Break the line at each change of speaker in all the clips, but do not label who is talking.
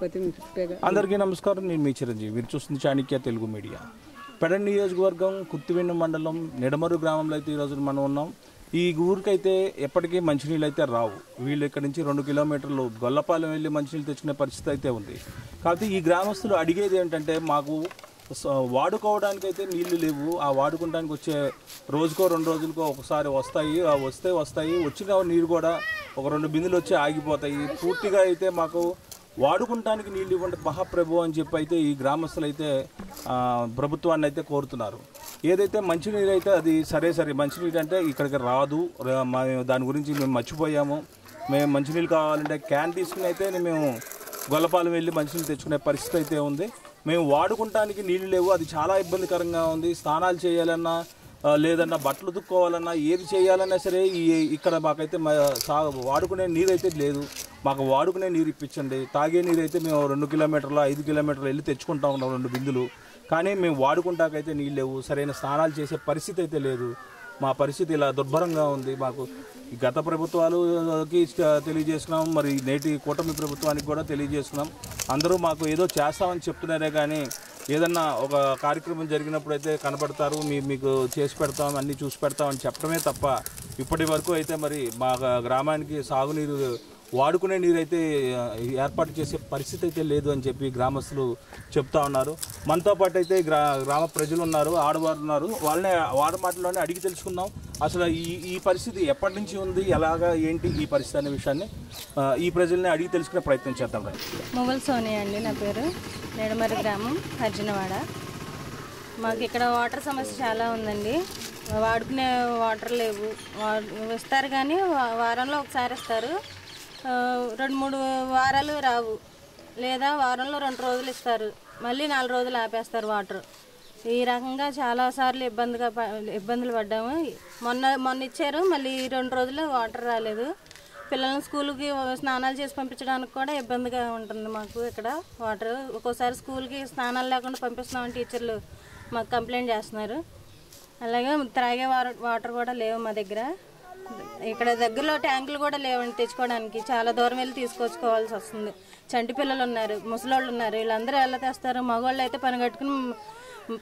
లేకపోతే
అందరికీ నమస్కారం. నేను మీ చిరంజీవి. మీరు చూస్తుంది చాణక్య తెలుగు మీడియా. పెడన్ నియోజకవర్గం కుత్తివెన్ను మండలం నిడమరు గ్రామంలో అయితే ఈరోజు మనం ఉన్నాం. ఈ ఊరికైతే ఎప్పటికీ మంచినీళ్ళు అయితే రావు. వీళ్ళు ఇక్కడ నుంచి 2 కిలోమీటర్లు గొల్లపాలెం వెళ్ళి మంచినీళ్ళు తెచ్చుకునే పరిస్థితి అయితే ఉంది. కాబట్టి ఈ గ్రామస్తులు అడిగేది ఏంటంటే మాకు వాడుకోవడానికి అయితే నీళ్లు లేవు. ఆ వాడుకోవడానికి వచ్చే రోజుకో 2 రోజులకో ఒకసారి వస్తాయి. వస్తాయి వచ్చిన నీరు కూడా ఒక 2 బిందులు వచ్చి ఆగిపోతాయి. పూర్తిగా అయితే మాకు వాడుకుంటానికి నీళ్ళు ఇవ్వండి మహాప్రభు అని చెప్పి అయితే ఈ గ్రామస్తులు అయితే ప్రభుత్వాన్ని అయితే కోరుతున్నారు. ఏదైతే మంచినీరు అయితే అది సరే మంచినీరు అంటే ఇక్కడికి రాదు. దాని గురించి మేము మర్చిపోయాము. మేము మంచినీళ్ళు కావాలంటే క్యాన్ తీసుకుని అయితే మేము గొల్లపాలెం వెళ్ళి మంచినీళ్ళు తెచ్చుకునే పరిస్థితి అయితే ఉంది. మేము వాడుకుంటానికి నీళ్ళు లేవు. అది చాలా ఇబ్బందికరంగా ఉంది. స్నానాలు చేయాలన్నా లేదన్నా బట్టలు ఉతుక్కోవాలన్నా ఏది చేయాలన్నా సరే ఇక్కడ మాకైతే వాడుకునే నీరు అయితే లేదు. మాకు వాడుకునే నీరు ఇప్పించండి. తాగే నీరు అయితే మేము 2 కిలోమీటర్లు 5 కిలోమీటర్లు వెళ్ళి తెచ్చుకుంటా ఉన్నాం 2 బిందులు. కానీ మేము వాడుకుంటాకైతే నీళ్ళు లేవు. సరైన స్నానాలు చేసే పరిస్థితి అయితే లేదు. మా పరిస్థితి ఇలా దుర్భరంగా ఉంది. మాకు గత ప్రభుత్వాలకి తెలియజేస్తున్నాం, మరి నేటి కూటమి ప్రభుత్వానికి కూడా తెలియజేస్తున్నాం. అందరూ మాకు ఏదో చేస్తామని చెప్తున్నారే కానీ ఏదన్నా ఒక కార్యక్రమం జరిగినప్పుడు అయితే కనబడతారు, మీకు చేసి పెడతాం, అన్నీ చూసి పెడతామని చెప్పడమే తప్ప ఇప్పటి వరకు అయితే మరి మా గ్రామానికి సాగునీరు వాడుకునే నీరు అయితే ఏర్పాటు చేసే పరిస్థితి అయితే లేదు అని చెప్పి గ్రామస్తులు చెప్తా ఉన్నారు. మనతో పాటు అయితే గ్రామ ప్రజలు ఉన్నారు, ఆడవారు ఉన్నారు. వాళ్ళనే వాడి మాటల్లోనే అడిగి తెలుసుకుందాం అసలు ఈ పరిస్థితి ఎప్పటి నుంచి ఉంది, ఎలాగా ఏంటి ఈ పరిస్థితి అనే విషయాన్ని ఈ ప్రజల్ని అడిగి తెలుసుకునే ప్రయత్నం చేద్దాం.
మొగల్ సోనియా అండి నా పేరు. నిడమరు గ్రామం అర్జునవాడ. మాకు ఇక్కడ వాటర్ సమస్య చాలా ఉందండి. వాడుకునే వాటర్ లేవు. ఇస్తారు కానీ వారంలో ఒకసారి ఇస్తారు, 2-3 వారాలు రావు. లేదా వారంలో 2 రోజులు ఇస్తారు, మళ్ళీ 4 రోజులు ఆపేస్తారు వాటర్. ఈ రకంగా చాలాసార్లు ఇబ్బందులు పడ్డాము. మొన్న ఇచ్చారు, మళ్ళీ 2 రోజులు వాటర్ రాలేదు. పిల్లల్ని స్కూల్కి స్నానాలు చేసి పంపించడానికి కూడా ఇబ్బందిగా ఉంటుంది మాకు ఇక్కడ వాటర్. ఒక్కోసారి స్కూల్కి స్నానాలు లేకుండా పంపిస్తున్నామని టీచర్లు మాకు కంప్లైంట్ చేస్తున్నారు. అలాగే త్రాగే వాటర్ కూడా లేవు మా దగ్గర. ఇక్కడ దగ్గరలో ట్యాంకులు కూడా లేవండి తెచ్చుకోవడానికి. చాలా దూరం వెళ్ళి తీసుకొచ్చుకోవాల్సి వస్తుంది. చంటి పిల్లలు ఉన్నారు, ముసలోళ్ళు ఉన్నారు. వీళ్ళందరూ ఎలా తెస్తారు? మగవాళ్ళు అయితే పని కట్టుకుని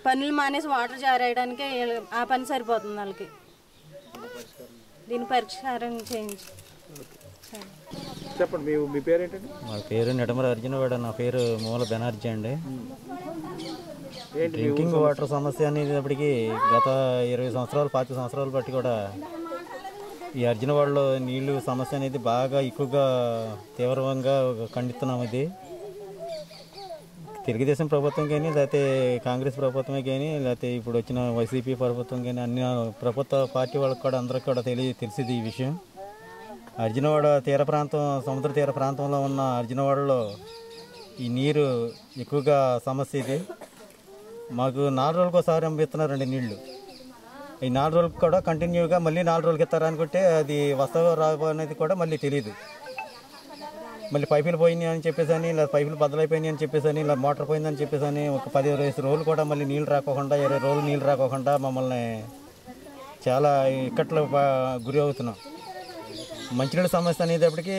పనులు మానేసి వాటర్ జారేయడానికి ఆ పని సరిపోతుంది వాళ్ళకి. దీని పరిష్కారం చేయించి
చెప్పండి. మీ పేరు ఏంటండి?
మా పేరు నిడమరు అర్జునవాడ. నా పేరు మూల బెనర్జీ అండి. డ్రింకింగ్ వాటర్ సమస్య అనేటప్పటికీ గత 20 సంవత్సరాలు 25 సంవత్సరాలు బట్టి కూడా ఈ అర్జునవాడలో నీళ్లు సమస్య అనేది బాగా ఎక్కువగా తీవ్రంగా ఖండిస్తున్నాం. ఇది తెలుగుదేశం ప్రభుత్వం కానీ లేకపోతే కాంగ్రెస్ ప్రభుత్వమే కానీ లేకపోతే ఇప్పుడు వచ్చిన వైసీపీ ప్రభుత్వం కానీ అన్ని ప్రభుత్వ పార్టీ వాళ్ళకి కూడా అందరికి కూడా తెలిసింది ఈ విషయం. అర్జునవాడ సముద్ర తీర ప్రాంతంలో ఉన్న అర్జునవాడలో ఈ నీరు ఎక్కువగా సమస్య. ఇది మాకు 4 రోజులకు ఒకసారి పంపిస్తున్నారండి నీళ్లు. ఈ 4 రోజులకు కూడా కంటిన్యూగా మళ్ళీ 4 రోజులకి ఇస్తారనుకుంటే అది వస్తావో రావో అనేది కూడా మళ్ళీ తెలియదు. మళ్ళీ పైపులు పోయినాయి అని చెప్పేసి అని, ఇలా పైపులు బద్దలైపోయినాయి అని చెప్పేసి అని, ఇలా మోటార్ పోయిందని చెప్పేసి అని ఒక 10-20 రోజులు కూడా మళ్ళీ నీళ్ళు రాకోకుండా 20 రోజులు నీళ్ళు రాకోకుండా మమ్మల్ని చాలా ఇక్కట్లు గురి అవుతున్నాం. మంచినీళ్ళ సమస్య అనేటప్పటికీ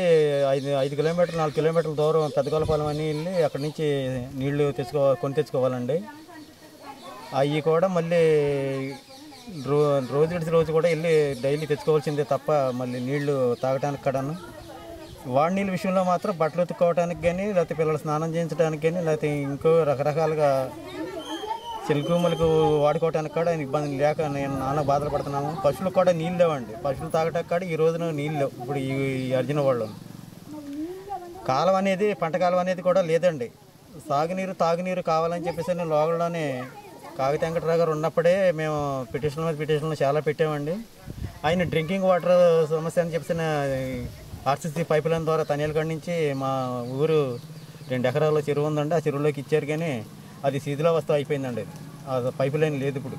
5 కిలోమీటర్లు 4 కిలోమీటర్ల దూరం పెద్దగొల్లపాలెం అని వెళ్ళి అక్కడి నుంచి నీళ్లు కొని తెచ్చుకోవాలండి. అవి కూడా మళ్ళీ రోజు కూడా వెళ్ళి డైలీ తెచ్చుకోవాల్సిందే తప్ప మళ్ళీ నీళ్లు తాగడానికి కడాను. వాడి నీళ్ళ విషయంలో మాత్రం బట్టలు ఉతుక్కోవడానికి కానీ లేకపోతే పిల్లలు స్నానం చేయించడానికి కానీ లేకపోతే ఇంకో రకరకాలుగా చిలుకుమలకు వాడుకోవడానికి కూడా ఇబ్బంది లేక నేను నాన్న బాధలు పడుతున్నాము. పశువులకు కూడా నీళ్ళు లేవండి. పశువులు తాగటానికి కూడా ఈ రోజున నీళ్ళు లేవు. ఇప్పుడు ఈ అర్జునవాడలో కాలం అనేది పంట కాలం అనేది కూడా లేదండి. తాగునీరు కావాలని చెప్పేసి లోగల్లోనే కాగిత వెంకటరావు గారు ఉన్నప్పుడే మేము పిటిషన్లు చాలా పెట్టామండి. ఆయన డ్రింకింగ్ వాటర్ సమస్య అని చెప్పేసిన ఆర్సీసీ పైప్ లైన్ ద్వారా తనియలగడ నుంచి మా ఊరు 2 ఎకరాల చెరువు ఉందండి. ఆ చెరువులోకి ఇచ్చారు కానీ అది శిథిలావస్థ అయిపోయిందండి. ఆ పైప్ లైన్ లేదు ఇప్పుడు.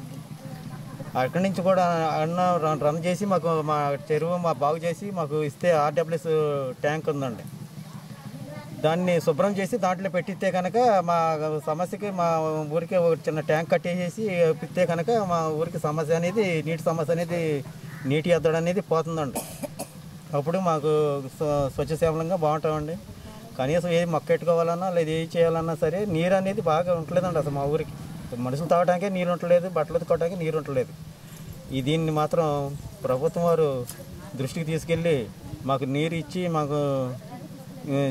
అక్కడి నుంచి కూడా రన్ చేసి మాకు మా చెరువు బాగు చేసి మాకు ఇస్తే ఆర్డబ్ల్యూఎస్ ట్యాంక్ ఉందండి. దాన్ని శుభ్రం చేసి దాంట్లో పెట్టిస్తే కనుక మా సమస్యకి మా ఊరికి ఒక చిన్న ట్యాంక్ కట్టేసేసి ఇస్తే కనుక మా ఊరికి సమస్య అనేది నీటి ఎద్దడం అనేది పోతుందండి. అప్పుడు మాకు స్వచ్ఛ సేవలంగా బాగుంటామండి. కనీసం ఏది మొక్క పెట్టుకోవాలన్నా లేదా ఏది చేయాలన్నా సరే నీరు అనేది బాగా ఉండలేదండి అసలు మా ఊరికి. మనుషులు తాగడానికే నీరు ఉండలేదు, బట్టలు ఉతుకోవడానికి నీరు ఉండలేదు. దీన్ని మాత్రం ప్రభుత్వం వారు దృష్టికి తీసుకెళ్ళి మాకు నీరు ఇచ్చి మాకు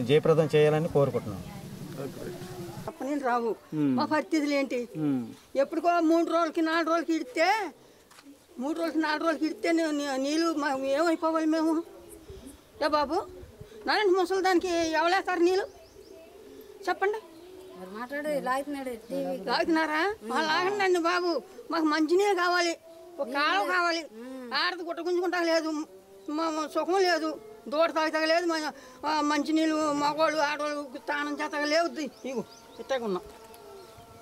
జయప్రదం చేయాలని కోరుకుంటున్నాం.
అప్పని రావు మా పరిస్థితులు ఏంటి? ఎప్పుడుకో 3 రోజులకి 4 రోజులకి ఇడితే 3 రోజులకి 4 రోజులకి ఇడితే నీళ్ళు ఏమైపోవాలి మేము? ఏ బాబు నారాయణ ముసలి దానికి ఎవలేస్తారు నీళ్ళు చెప్పండి. లాగుతున్నారా? లాగండి బాబు, మాకు మంచినీళ్ళు కావాలి, ఒక కాలువ కావాలి. ఆడది గుట్ట గుంజుకుంటా లేదు, సుఖం లేదు, దూడ తాగుతా లేదు, మంచినీళ్ళు మగవాళ్ళు ఆడవాళ్ళు స్నానం చేత లేవు. ఇగో ఇట్టగా ఉన్నాం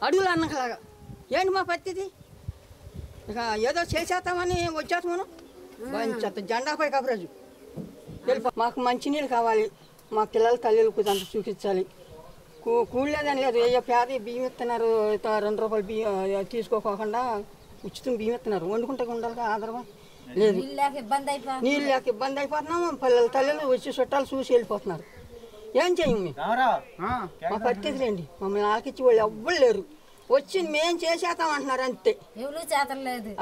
అడుగులు అన్నలాగా. ఏంటి మా పరిస్థితి? ఇక ఏదో చేసేస్తామని వచ్చేస్తాం మనం. మంచి జెండాపై కవరేజ్ మాకు మంచినీళ్ళు కావాలి, మా పిల్లల తల్లిలకు అంత చూపించాలి. కూడలేదని లేదు, ఏ పేద బియ్యం ఇస్తున్నారు, 2 రూపాయలు బియ్యం తీసుకోకుండా ఉచితం బియ్యం ఇస్తున్నారు. వండుకుంటే ఉండాలిగా ఆధారం లేదు. నీళ్ళు లేక ఇబ్బంది అయిపోతున్నాము. పిల్లల తల్లిలు వచ్చి చుట్టాలు చూసి వెళ్ళిపోతున్నారు. ఏం చేయము మా పరిస్థితులు ఏంటి? మమ్మల్ని ఆలకిచ్చి వాళ్ళు ఎవ్వరు లేరు. వచ్చి మేము చేసేస్తాం అంటున్నారు అంతే.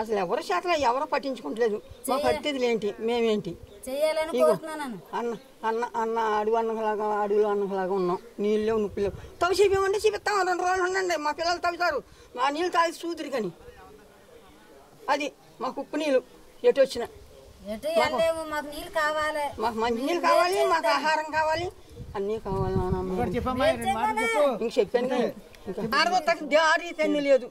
అసలు ఎవరు చేతలు ఎవరు పట్టించుకుంటలేదు. మా పరిస్థితులు ఏంటి? మేమేంటి అన్న అన్న అన్న అడుగు అన్నలాగా అడుగులు అన్నలాగా ఉన్నాం. నీళ్ళు లేవు, నొప్పి లేవు. తవ్వి చూపిమంటే చూపిస్తాం. 2 రోజులు ఉండండి, మా పిల్లలు తవ్వుతారు. మా నీళ్ళు తాగి చూదురు కానీ అది మాకు ఉప్పు నీళ్ళు ఎటు వచ్చినా మాకు మంచి నీళ్ళు కావాలి, మాకు ఆహారం కావాలి, అన్నీ కావాలి. ఇంక చెప్పాను కానీ ఆడదొత్తకు దారి తెన్ని లేదు,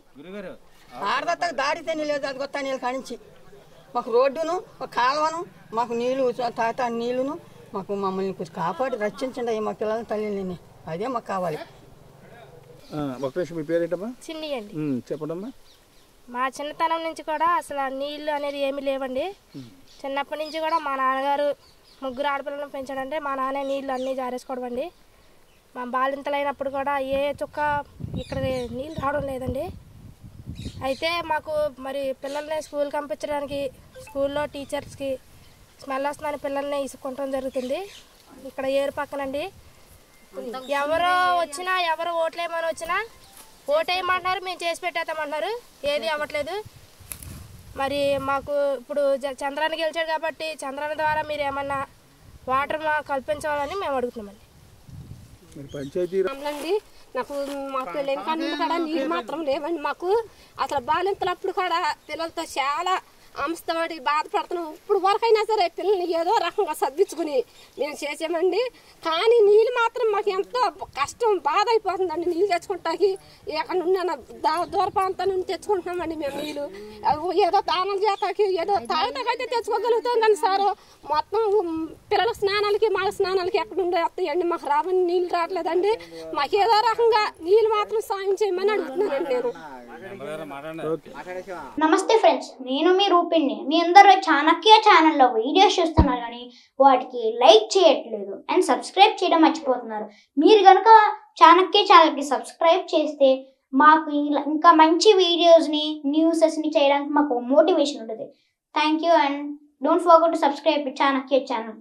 ఆడదొత్తకు దారి తెన్ని లేదు. అది కొత్త నీళ్ళు కానించి మాకు రోడ్డును, ఒక కాలువను, మాకు నీళ్ళు తాత నీళ్ళును మాకు మమ్మల్ని కొంచెం కాపాడి రక్షించండి మా పిల్లల తల్లిని. అదే మాకు కావాలి.
ఒక నిమిషం, మీ పేరేంటమ్మా?
చిన్ని అండి.
చెప్పడమ్మా.
మా చిన్నతనం నుంచి కూడా అసలు నీళ్ళు అనేది ఏమీ లేవండి. చిన్నప్పటి నుంచి కూడా మా నాన్నగారు 3 ఆడపిల్లలను పెంచాడంటే మా నాన్నే నీళ్ళు అన్నీ జారేసుకోవడం అండి. మా బాలింతలైనప్పుడు కూడా ఏ చుక్క ఇక్కడ నీళ్ళు రావడం లేదండి. అయితే మాకు మరి పిల్లల్ని స్కూల్కి పంపించడానికి స్కూల్లో టీచర్స్కి స్మెల్ వస్తుందని పిల్లల్ని ఇసుకుంటడం జరుగుతుంది. ఇక్కడ ఏరు పక్కనండి ఎవరు వచ్చినా, ఎవరు ఓట్లేమని వచ్చినా ఓటేయమంటున్నారు, మేము చేసి పెట్టేస్తామంటున్నారు, ఏది అవ్వట్లేదు. మరి మాకు ఇప్పుడు చంద్రాన్ని గెలిచాడు కాబట్టి చంద్రాన్ని ద్వారా మీరు ఏమన్నా వాటర్ కల్పించాలని మేము అడుగుతున్నామండి.
నాకు మా పిల్లలు కానీ కూడా నీళ్ళు మాత్రం లేవండి. మాకు అసలు బాలింతలప్పుడు కూడా పిల్లలతో చాలా అంశపడి బాధపడుతున్నాం. ఇప్పుడు వరకైనా సరే పిల్లల్ని ఏదో రకంగా సర్దించుకుని మేము చేసామండి. కానీ నీళ్ళు మాత్రం మాకు ఎంతో కష్టం, బాధ అయిపోతుందండి. నీళ్ళు తెచ్చుకుంటాకి ఎక్కడ నుండి దూర ప్రాంతం నుండి తెచ్చుకుంటున్నామండి మేము నీళ్ళు. ఏదో దానాలు చేతాకి ఏదో తాగటాకైతే తెచ్చుకోగలుగుతాం కానీ సార్ మొత్తం పిల్లల స్నానాలకి మా స్నానాలకి ఎక్కడ ఉండే వస్తాయండి. మాకు రావని నీళ్ళు రావట్లేదండి. మాకు ఏదో రకంగా నీళ్ళు మాత్రం సాయం చేయమని అడుగుతున్నానండి నేను.
నమస్తే ఫ్రెండ్స్, నేను మీ రూపిణి. మీ అందరూ చాణక్య ఛానల్లో వీడియోస్ చూస్తున్నారు కానీ వాటికి లైక్ చేయట్లేదు అండ్ సబ్స్క్రైబ్ చేయడం మర్చిపోతున్నారు. మీరు కనుక చాణక్య ఛానల్కి సబ్స్క్రైబ్ చేస్తే మాకు ఇంకా మంచి వీడియోస్ని, న్యూసెస్ని చేయడానికి మాకు మోటివేషన్ ఉంటుంది. Thank you and don't forget to subscribe Chanakya channel.